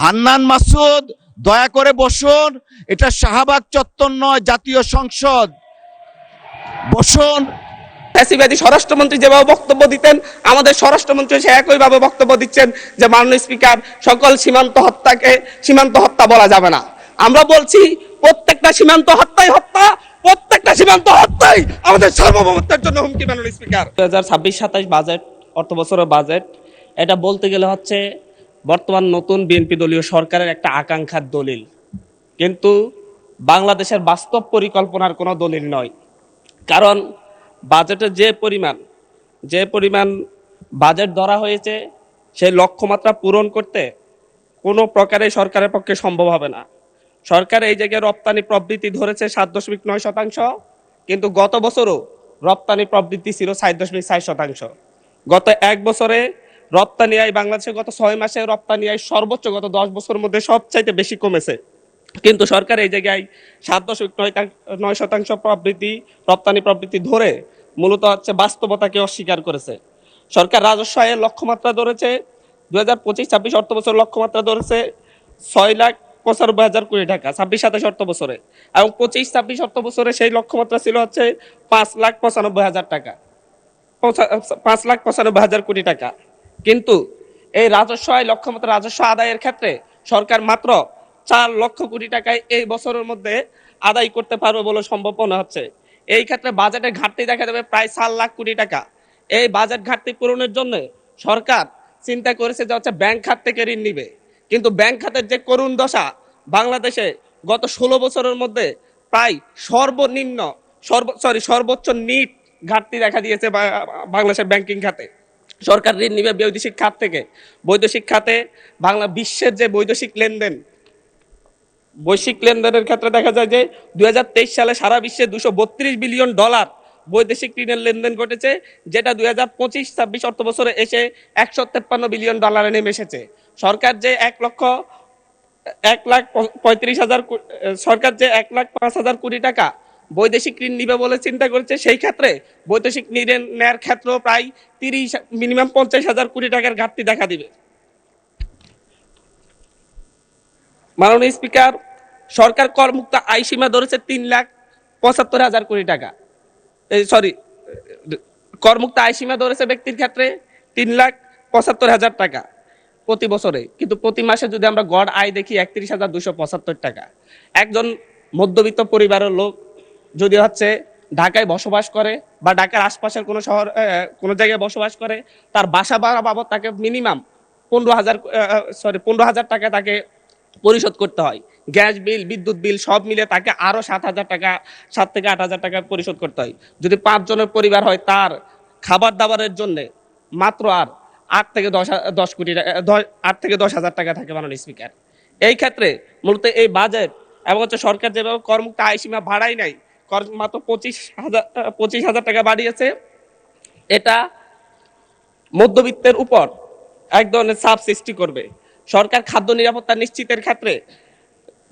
হান্নান মাসুদ, দয়া করে বসুন। এটা শাহবাগ চত্বর নয়, জাতীয় সংসদ। বসুন। ফ্যাসিবাদী স্বরাষ্ট্রমন্ত্রী যেভাবে বক্তব্য দিতেন, আমাদের স্বরাষ্ট্রমন্ত্রী সে একইভাবে বক্তব্য দিচ্ছেন যে মাননীয় স্পিকার, সকল সীমান্ত হত্যাকে সীমান্ত হত্যা বলা যাবে না। আমরা বলছি প্রত্যেকটা সীমান্ত হত্যাই হত্যা, প্রত্যেকটা সীমান্ত হত্যাই আমাদের সার্বভৌমত্বের জন্য হুমকি। মাননীয় স্পিকার, 2026-27 বাজেট, অর্থ বছরের বাজেট, এটা বলতে গেলে হচ্ছে বর্তমান নতুন বিএনপি দলীয় সরকারের একটা আকাঙ্ক্ষার দলিল, কিন্তু বাংলাদেশের বাস্তব পরিকল্পনার কোনো দলিল নয়। কারণ বাজেটে যে পরিমাণ বাজেট ধরা হয়েছে, সেই লক্ষ্যমাত্রা পূরণ করতে কোনো প্রকারে সরকারের পক্ষে সম্ভব হবে না। সরকার এই জায়গায় রপ্তানি প্রবৃদ্ধি ধরেছে 7.9%, কিন্তু গত বছরও রপ্তানি প্রবৃদ্ধি ছিল 7.4%। গত এক বছরে রপ্তানি আয় বাংলাদেশে গত 6 মাসে রপ্তানি আয় সর্বোচ্চ গত 10 বছরের মধ্যে সবচাইতে বেশি কমেছে। কিন্তু সরকার এই জায়গায় 7.9% প্রবৃদ্ধি, রপ্তানি প্রবৃদ্ধি ধরে মূলত হচ্ছে বাস্তবতাকে অস্বীকার করেছে। সরকার রাজস্ব আয়ের লক্ষ্যমাত্রা ধরেছে 2025-26 অর্থ বছর লক্ষ্যমাত্রা ধরেছে 6,95,000 কোটি টাকা 26-27 অর্থ বছরে, এবং 25-26 অর্থ বছরে সেই লক্ষ্যমাত্রা ছিল হচ্ছে 5,95,000 টাকা, 5,95,000 কোটি টাকা। কিন্তু এই রাজস্ব আয় লক্ষ্যমাত্রা রাজস্ব আদায়ের ক্ষেত্রে সরকার মাত্র 4 লক্ষ কোটি টাকায় এই বছরের মধ্যে আদায় করতে পারবে বলে সম্ভব মনে হচ্ছে। এই ক্ষেত্রে বাজেটের ঘাটতি দেখা যাবে প্রায় 4 লাখ কোটি টাকা। এই বাজেট ঘাটতি পূরণের জন্য সরকার চিন্তা করেছে যে হচ্ছে ব্যাংক খাত থেকে ঋণ নিবে, কিন্তু ব্যাংক খাতের যে করুণ দশা, বাংলাদেশে গত 16 বছরের মধ্যে প্রায় সর্বোচ্চ নিট ঘাটতি দেখা দিয়েছে বাংলাদেশের ব্যাংকিং খাতে। সরকার ঋণ নিবে বৈদেশিক খাত থেকে। বৈদেশিক খাতে বিশ্বের যে বৈশ্বিক লেনদেনের ক্ষেত্রে দেখা যায় যে 2023 সালে সারা বিশ্বে $232 বিলিয়ন বৈদেশিক ঋণের লেনদেন ঘটেছে, যেটা 2025-26 অর্থ বছরে এসে $153 বিলিয়ন নেমে এসেছে। সরকার যে 1,35,000 কোটি টাকা বৈদেশিক ঋণ নিবে বলে চিন্তা করেছে, সেই ক্ষেত্রে বৈদেশিক ঋণ নেওয়ার ক্ষেত্রেও প্রায় মিনিমাম 50,000 কোটি টাকার ঘাটতি দেখা দিবে। মাননীয় স্পিকার, সরকার করমুক্ত আয় সীমা ধরেছে 3,75,000 কোটি টাকা। করমুক্ত আয় সীমা ধরেছে ব্যক্তির ক্ষেত্রে 3,75,000 টাকা প্রতি বছরে, কিন্তু প্রতি মাসে যদি আমরা গড় আয় দেখি 31,275 টাকা। একজন মধ্যবিত্ত পরিবারের লোক যদি হচ্ছে ঢাকায় বসবাস করে বা ঢাকার আশপাশের কোনো জায়গায় বসবাস করে, তার বাসা ভাড়া বাবদ তাকে মিনিমাম 15,000 টাকা তাকে পরিশোধ করতে হয়। গ্যাস বিল, বিদ্যুৎ বিল সব মিলে তাকে আরো 7,000 টাকা, 7 থেকে 8,000 টাকা পরিশোধ করতে হয়। যদি 5 জনের পরিবার হয়, তার খাবার দাবারের জন্য মাত্র আর 8 থেকে 10,000 টাকা থাকে। মাননীয় স্পিকার, এই ক্ষেত্রে মূলত এই বাজেট এবং হচ্ছে সরকার যেভাবে করমুক্ত আয় সীমা বাড়াই নাই, মাত্র 25,000 টাকা বাড়িয়েছে, এটা মধ্যবিত্তের উপর এক ধরনের চাপ সৃষ্টি করবে। সরকার খাদ্য নিরাপত্তা নিশ্চিতের ক্ষেত্রে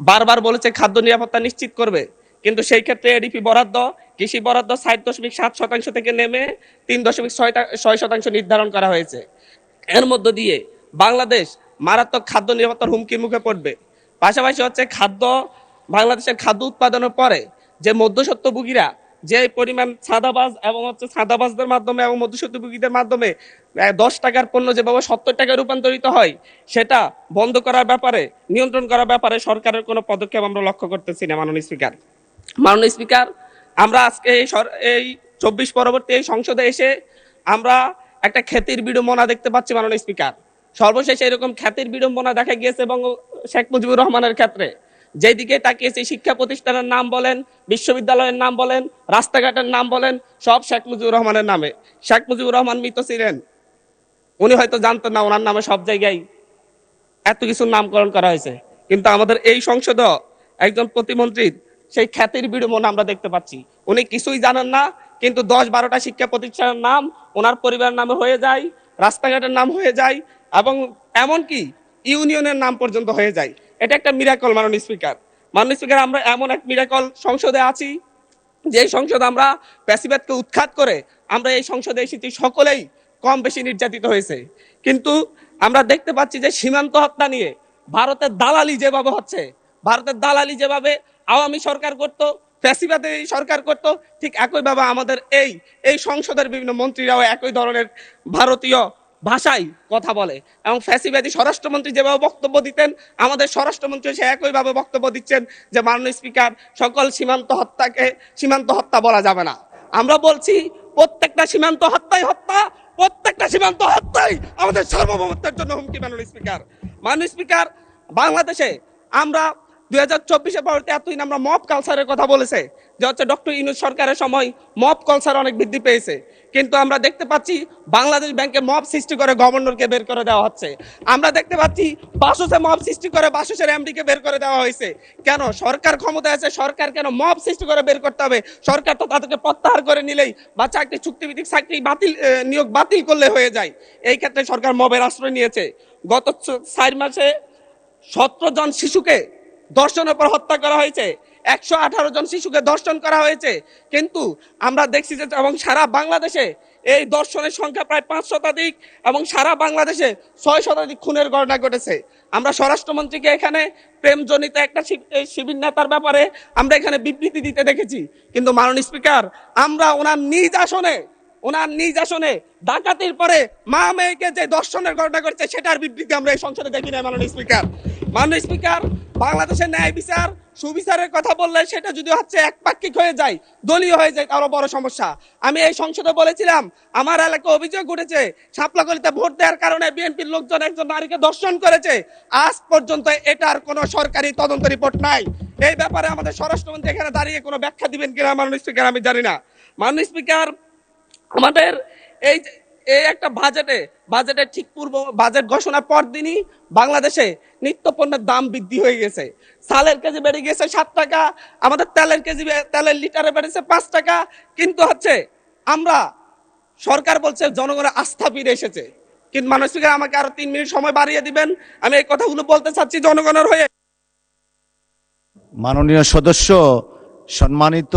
বারবার বলেছে খাদ্য নিরাপত্তা নিশ্চিত করবে, কিন্তু সেই ক্ষেত্রে এডিপি বরাদ্দ, কৃষি বরাদ্দ 7.7% থেকে নেমে 3.6% নির্ধারণ করা হয়েছে। এর মধ্য দিয়ে বাংলাদেশ মারাত্মক খাদ্য নিরাপত্তার হুমকির মুখে পড়বে। পাশাপাশি হচ্ছে বাংলাদেশের খাদ্য উৎপাদনের পরে যে মধ্যস্বত্বভোগীরা যে পরিমাণ ছাদাবাজদের মাধ্যমে এবং মধ্যস্বত্বভোগীদের মাধ্যমে 10 টাকার পণ্য যেভাবে 70 টাকায় রূপান্তরিত হয়, সেটা বন্ধ করার ব্যাপারে, নিয়ন্ত্রণ করার ব্যাপারে সরকারের কোনো পদক্ষেপ আমরা লক্ষ্য করতেছি না। মাননীয় স্পিকার, আমরা আজকে এই 24 পরবর্তী এই সংসদে এসে আমরা একটা খ্যাতির বিড়ম্বনা দেখতে পাচ্ছি। মাননীয় স্পিকার, সর্বশেষ এরকম খ্যাতির বিড়ম্বনা দেখা গিয়েছে এবং শেখ মুজিবুর রহমানের ক্ষেত্রে। যেদিকে তাকিয়েছি, শিক্ষা প্রতিষ্ঠানের নাম বলেন, বিশ্ববিদ্যালয়ের নাম বলেন, রাস্তাঘাটের নাম বলেন, সব শেখ মুজিবুর রহমানের নামে। শেখ মুজিবুর রহমান মৃত ছিলেন, উনি হয়তো জানতেন না ওনার নামে সব জায়গায় এত কিছুর নামকরণ করা হয়েছে, কিন্তু আমাদের এই সংসদ একজন প্রতিমন্ত্রীর সেই খ্যাতির বিড়ম্বনা আমরা দেখতে পাচ্ছি। উনি কিছুই জানেন না, কিন্তু 10-12টা শিক্ষা প্রতিষ্ঠানের নাম ওনার পরিবারের নামে হয়ে যায়, রাস্তাঘাটের নাম হয়ে যায়, এবং এমনকি ইউনিয়নের নাম পর্যন্ত হয়ে যায়। এটা একটা মিরাকল। মাননীয় স্পিকার, আমরা এমন এক মিরাকল সংসদে আছি, যে সংসদ আমরা প্যাসিবাদকে উৎখাত করে আমরা এই সংসদে এসেছি, সকলেই কম বেশি নির্যাতিত হয়েছে। কিন্তু আমরা দেখতে পাচ্ছি যে সীমান্ত হত্যা নিয়ে ভারতের দালালি যেভাবে হচ্ছে, ভারতের দালালি যেভাবে আওয়ামী সরকার করত, ফ্যাসিবাদী সরকার করত, ঠিক একইভাবে আমাদের এই এই সংসদের বিভিন্ন মন্ত্রীরাও একই ধরনের ভারতীয় ভাষায় কথা বলে। এবং ফ্যাসিবাদী স্বরাষ্ট্রমন্ত্রী যেভাবে বক্তব্য দিতেন, আমাদের স্বরাষ্ট্রমন্ত্রী সে একইভাবে বক্তব্য দিচ্ছেন যে মাননীয় স্পিকার, সকল সীমান্ত হত্যাকে সীমান্ত হত্যা বলা যাবে না। আমরা বলছি প্রত্যেকটা সীমান্ত হত্যাই হত্যা, প্রত্যেকটা সীমান্ত হত্যাই আমাদের সার্বভৌমত্বের জন্য হুমকি। মাননীয় স্পিকার, বাংলাদেশে আমরা 2024-এ পরবর্তী এতদিন আমরা মব কালচারের কথা বলেছে যে হচ্ছে ডক্টর ইউনূস সরকারের সময় মব কালচার অনেক বৃদ্ধি পেয়েছে, কিন্তু আমরা দেখতে পাচ্ছি বাংলাদেশ ব্যাংকে মব সৃষ্টি করে গভর্নরকে বের করে দেওয়া হচ্ছে। আমরা দেখতে পাচ্ছি বাসসে মব সৃষ্টি করে বাসসের এমডিকে বের করে দেওয়া হয়েছে। কেন? সরকার ক্ষমতায় আছে, সরকার কেন মব সৃষ্টি করে বের করতে হবে? সরকার তো তাদেরকে প্রত্যাহার করে নিলেই বা চাকরি চুক্তিভিত্তিক চাকরি বাতিল, নিয়োগ বাতিল করলে হয়ে যায়। এই ক্ষেত্রে সরকার মবের আশ্রয় নিয়েছে। গত 4 মাসে 17 জন শিশুকে ধর্ষণের পর হত্যা করা হয়েছে, 118 জন শিশুকে ধর্ষণ করা হয়েছে। কিন্তু আমরা দেখছি যে এবং সারা বাংলাদেশে এই ধর্ষণের সংখ্যা প্রায় 5 শতাধিক এবং সারা বাংলাদেশে 6 শতাধিক খুনের ঘটনা ঘটেছে। আমরা স্বরাষ্ট্রমন্ত্রীকে এখানে প্রেমজনিত একটা শিবির নেতার ব্যাপারে আমরা এখানে বিবৃতি দিতে দেখেছি, কিন্তু মাননীয় স্পিকার, আমরা ওনার নিজ আসনে ডাকাতির পরে মা মেয়েকে যে দর্শনের ঘটনা করছে সেটার বিবৃতি আমরা এই সংসদে দেখি না। মাননীয় স্পিকার, বাংলাদেশের ন্যায় বিচার সুবিচারের কথা বললে সেটা যদি হচ্ছে একপাক্ষিক হয়ে যায়, দলীয় হয়ে যায়, তারও বড় সমস্যা। আমি এই সংসদে বলেছিলাম আমার এলাকায় অভিযোগ উঠেছে শাপলাকলিতে ভোট দেওয়ার কারণে বিএনপির লোকজন একজন নারীকে ধর্ষণ করেছে। আজ পর্যন্ত এটার কোনো সরকারি তদন্ত রিপোর্ট নাই। এই ব্যাপারে আমাদের স্বরাষ্ট্রমন্ত্রী এখানে দাঁড়িয়ে কোনো ব্যাখ্যা দিবেন কিনা মাননীয় স্পিকার আমি জানি না। মাননীয় স্পিকার, আমাদের এই এই একটা বাজেটে ঠিক পূর্ব বাজেট ঘোষণার পর দিনই বাংলাদেশে নিত্যপণ্যের দাম বৃদ্ধি হয়ে গেছে। চালের কেজি বেড়ে গেছে 7 টাকা, আমাদের তেলের লিটারে বেড়েছে 5 টাকা। কিন্তু হচ্ছে আমরা সরকার বলছে জনগণের আস্থা ফিরে এসেছে। কিন্তু মাননীয় স্পিকার, আমাকে আরো 3 মিনিট সময় বাড়িয়ে দিবেন, আমি এই কথাগুলো বলতে চাচ্ছি জনগণের হয়ে। মাননীয় সদস্য, সম্মানিত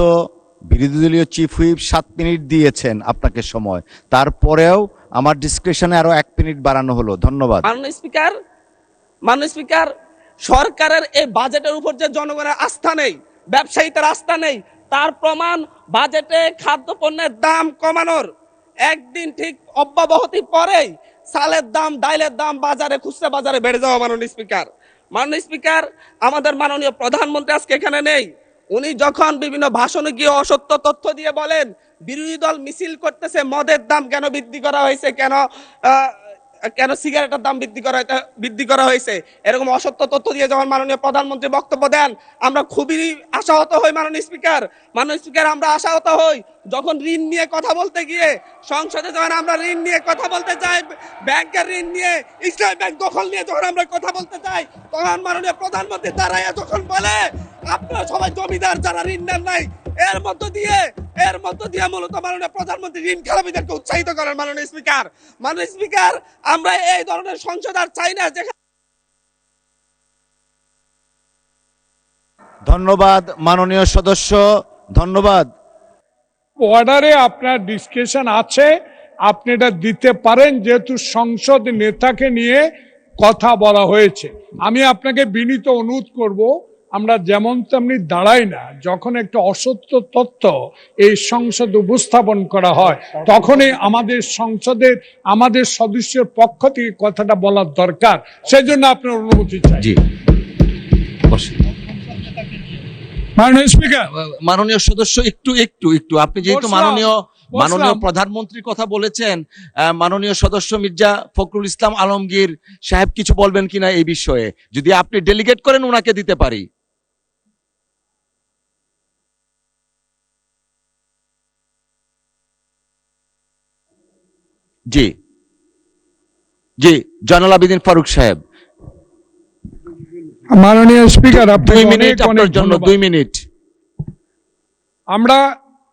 বিরোধী দলীয় চিফ হুইপ 7 মিনিট দিয়েছেন আপনাকে সময়, তারপরেও আমার ডিসক্রিপশনে আরো 1 মিনিট বাড়ানো হলো। ধন্যবাদ। মাননীয় স্পিকার, সরকারের এই বাজেটের উপর যে জনগণের আস্থা নেই, ব্যবসায়ীদের আস্থা নেই, তার প্রমাণ বাজেটে খাদ্যপণ্যের দাম কমানোর একদিন ঠিক অব্যাহতি পরেই চালের দাম, ডাইলের দাম বাজারে, খুচরা বাজারে বেড়ে যাওয়া। মাননীয় স্পিকার, আমাদের মাননীয় প্রধানমন্ত্রী আজকে এখানে নেই। উনি যখন বিভিন্ন ভাষণে গিয়ে অসত্য তথ্য দিয়ে বলেন বিরোধী দল মিছিল করতেছে মদের দাম কেন বৃদ্ধি করা হয়েছে, কেন সিগারেটের দাম বৃদ্ধি করা হয়েছে, এরকম অসত্য তথ্য দিয়ে যখন মাননীয় প্রধানমন্ত্রী বক্তব্য দেন, আমরা খুবই আশাহত হই। মাননীয় স্পিকার, আমরা আশাহত হই যখন ঋণ নিয়ে কথা বলতে গিয়ে সংসদে, যখন আমরা ঋণ নিয়ে কথা বলতে চাই, ব্যাংকের ঋণ নিয়ে, ইসলামী ব্যাংক দখল নিয়ে যখন আমরা কথা বলতে চাই, তখন মাননীয় প্রধানমন্ত্রী দাঁড়াইয়া যখন বলে আপনারা সবাই জমিদার, যারা ঋণ নেন নাই, এর মধ্য দিয়ে মূলত মাননীয় প্রধানমন্ত্রী ঋণ খেলাপিদেরকে উৎসাহিত করেন। মাননীয় স্পিকার, আমরা এই ধরনের সংসদ আর চাই না। ধন্যবাদ মাননীয় সদস্য, ধন্যবাদ। অর্ডারে আপনার ডিসকাশন আছে, আপনি এটা দিতে পারেন, যেহেতু সংসদ নেতাকে নিয়ে কথা বলা হয়েছে। আমি আপনাকে বিনীত অনুরোধ করব, আমরা যেমন তেমনি দাঁড়াই না, যখন একটা অসত্য তথ্য এই সংসদে উপস্থাপন করা হয় তখনই আমাদের সদস্যের পক্ষ থেকে কথাটা বলার দরকার। সেজন্য আপনার অনুমতি চাই। জি, মাননীয় স্পিকার, মাননীয় সদস্য, একটু আপনি যেহেতু মাননীয় প্রধানমন্ত্রীর কথা বলেছেন, মাননীয় সদস্য মির্জা ফখরুল ইসলাম আলমগীর সাহেব কিছু বলবেন কিনা এই বিষয়ে, যদি আপনি ডেলিগেট করেন ওনাকে দিতে পারি। জি, জয়নুল আবেদিন ফারুক সাহেব। মাননীয় স্পিকার, 2 মিনিট আপনার জন্য, 2 মিনিট। আমরা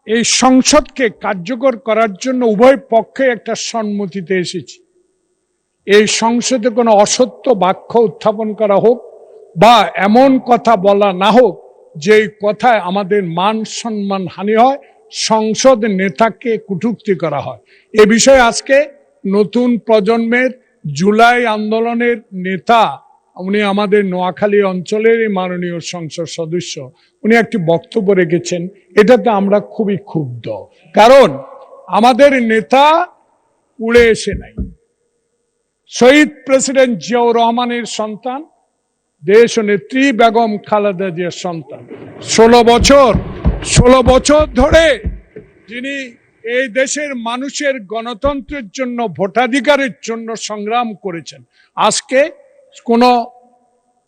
এই সংসদকে কার্যকর করার জন্য উভয় পক্ষে একটা সম্মতিতে এসেছি। এই সংসদে কোনো অসত্য বাক্য উত্থাপন করা হোক বা এমন কথা বলা না হোক যে কথায় আমাদের মান সম্মান হানি হয়, সংসদ নেতাকে কটূক্তি করা হয়। এ বিষয়ে আজকে নতুন প্রজন্মের জুলাই আন্দোলনের নেতা উনি আমাদের নোয়াখালী অঞ্চলের মাননীয় সংসদ সদস্য, উনি একটি বক্তব্য রেখেছেন, এটাতে আমরা খুবই ক্ষুব্ধ। কারণ আমাদের নেতা উড়ে এসে নাই, শহীদ প্রেসিডেন্ট জিয়াউর রহমানের সন্তান, দেশ নেত্রী বেগম খালেদা জিয়ার সন্তান। 16 বছর ধরে যিনি এই দেশের মানুষের গণতন্ত্রের জন্য, ভোটাধিকারের জন্য সংগ্রাম করেছেন। আজকে কোন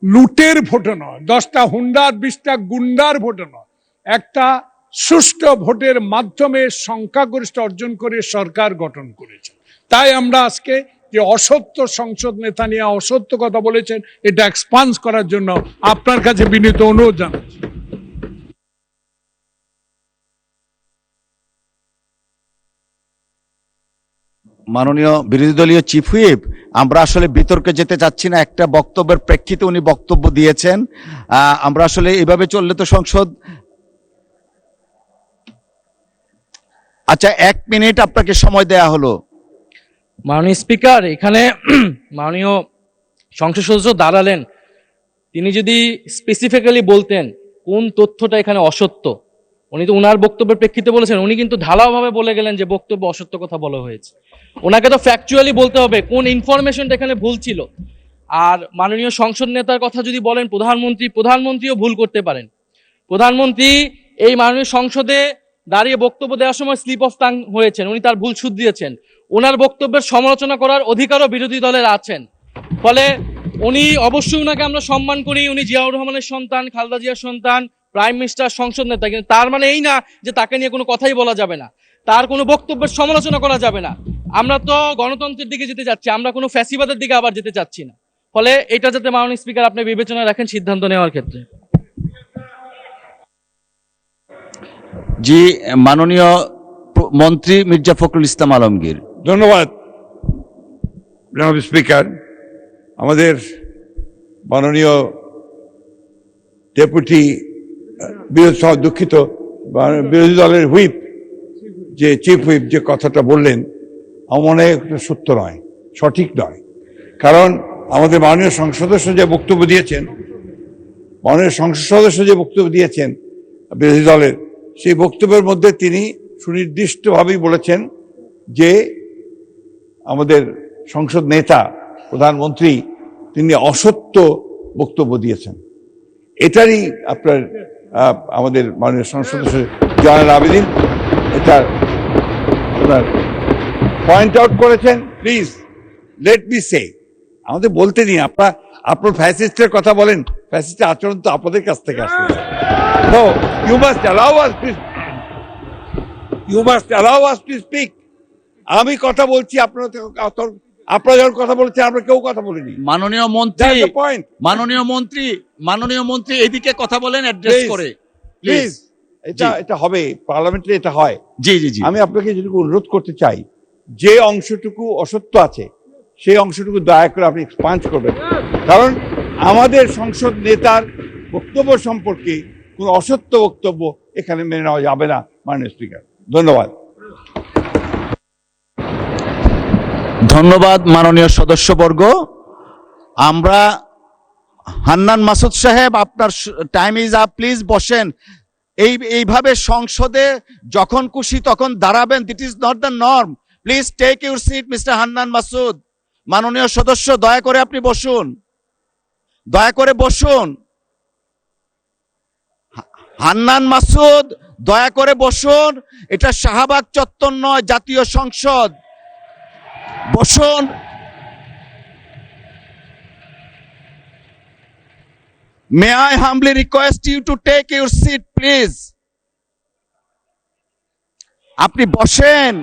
লুটের ভোটে নয়, 10টা হুন্ডার 20টা গুন্ডার ভোটে নয়, একটা সুষ্ঠু ভোটের মাধ্যমে সংখ্যাগরিষ্ঠ অর্জন করে সরকার গঠন করেছে। তাই আমরা আজকে যে অসত্য সংসদ নেতা নিয়ে অসত্য কথা বলেছেন, এটা এক্সপান্স করার জন্য আপনার কাছে বিনীত অনুরোধ জানাচ্ছি। মাননীয় বিরোধী দলীয় চিফ হুইপ, আমরা আসলে বিতর্কে যেতে চাচ্ছি না, একটা বক্তব্যের প্রেক্ষিতে উনি বক্তব্য দিয়েছেন। আমরা আসলে এভাবে চললে তো সংসদ, আচ্ছা 1 মিনিট আপনাকে সময় দেয়া হলো। মাননীয় স্পিকার, এখানে মাননীয় সংসদ সদস্য দাঁড়ালেন, তিনি যদি স্পেসিফিক্যালি বলতেন কোন তথ্যটা এখানে অসত্য। উনি তো উনার বক্তব্যের প্রেক্ষিতে বলেছেন, উনি কিন্তু ঢালাওভাবে বলে গেলেন যে বক্তব্য অসত্য কথা বলা হয়েছে। ওনাকে তো ফ্যাকচুয়ালি বলতে হবে কোন ইনফরমেশনটা এখানে ভুল ছিল। আর মাননীয় সংসদ নেতার কথা যদি বলেন, প্রধানমন্ত্রীও ভুল করতে পারেন। প্রধানমন্ত্রী এই মাননীয় সংসদে দাঁড়িয়ে বক্তব্য দেওয়ার সময় স্লিপ অফ টাং হয়েছেন, উনি তার ভুল শুধরিয়েছেন। ওনার বক্তব্যের সমালোচনা করার অধিকারও বিরোধী দলের আছেন। ফলে উনি অবশ্যই, ওনাকে আমরা সম্মান করি, উনি জিয়াউর রহমানের সন্তান, খালেদা জিয়ার সন্তান, প্রাইম মিনিস্টার, সংসদ নেতা, কিন্তু তার মানে এই না যে তাকে নিয়ে কোনো কথাই বলা যাবে না, তার কোনো বক্তব্যের সমালোচনা করা যাবে না। আমরা তো গণতন্ত্রের দিকে যেতে চাচ্ছি, আমরা কোনো ফ্যাসিবাদের দিকে আবার যেতে চাচ্ছি না। ফলে এটা যাতে মাননীয় স্পিকার আপনি বিবেচনায় রাখেন সিদ্ধান্ত নেওয়ার ক্ষেত্রে। জি, মাননীয় মন্ত্রী মির্জা ফখরুল ইসলাম আলমগীর। ধন্যবাদ জনাব স্পিকার। আমাদের মাননীয় ডেপুটি দুঃখিত বিরোধী দলের হুইপ, যে চিফ হুইপ যে কথাটা বললেন, আমার মনে হয় এটা সত্য নয়, সঠিক নয়। কারণ আমাদের মাননীয় সংসদ সদস্য যে বক্তব্য দিয়েছেন, বিরোধী দলের, সেই বক্তব্যের মধ্যে তিনি সুনির্দিষ্টভাবেই বলেছেন যে আমাদের সংসদ নেতা, প্রধানমন্ত্রী, তিনি অসত্য বক্তব্য দিয়েছেন। এটারই আমাদের মাননীয় সংসদ সদস্য জয়নাল আবেদীন এটা আপনার পয়েন্ট আউট করেছেন। প্লিজ লেট মি সে, আমাদের বলতে দিন। আপনার ফ্যাসিস্টের কথা বলেন, ফ্যাসিস্টের আচরণ তো আপনাদের কাছ থেকে আসছে। No, you must allow us to speak. আমি কথা বলছি, আপনারা যখন কথা বলছেন, আমরা কেউ কথা বলিনি। মাননীয় মন্ত্রী এদিকে কথা বলেন, অ্যাড্রেস করে প্লিজ। এটা হবে পার্লামেন্টে, এটা হয়। জি জি জি, আমি আপনাকে যেটুকু অনুরোধ করতে চাই, যে অংশটুকু অসত্য আছে সেই অংশটুকু দয়া করে আপনি এক্সপান্স করবেন। কারণ আমাদের সংসদ নেতার বক্তব্য সম্পর্কে কোনো অসত্য বক্তব্য এখানে মেনে নেওয়া যাবে না মাননীয় স্পিকার। ধন্যবাদ। ধন্যবাদ মাননীয় সদস্যবর্গ। আমরা হান্নান মাসুদ সাহেব, আপনার টাইম ইজ আপ, প্লিজ বসেন। এইভাবে সংসদে যখন খুশি তখন দাঁড়াবেন, this is not the norm. Please take your seat mister Hannan Masud. মাননীয় সদস্য, দয়া করে আপনি বসুন, দয়া করে বসুন। হান্নান মাসুদ, দয়া করে বসুন। এটা শাহবাগ চত্বর নয়, জাতীয় সংসদ। বসুন। May I humbly request you to take your seat, please? আপনি বসেন।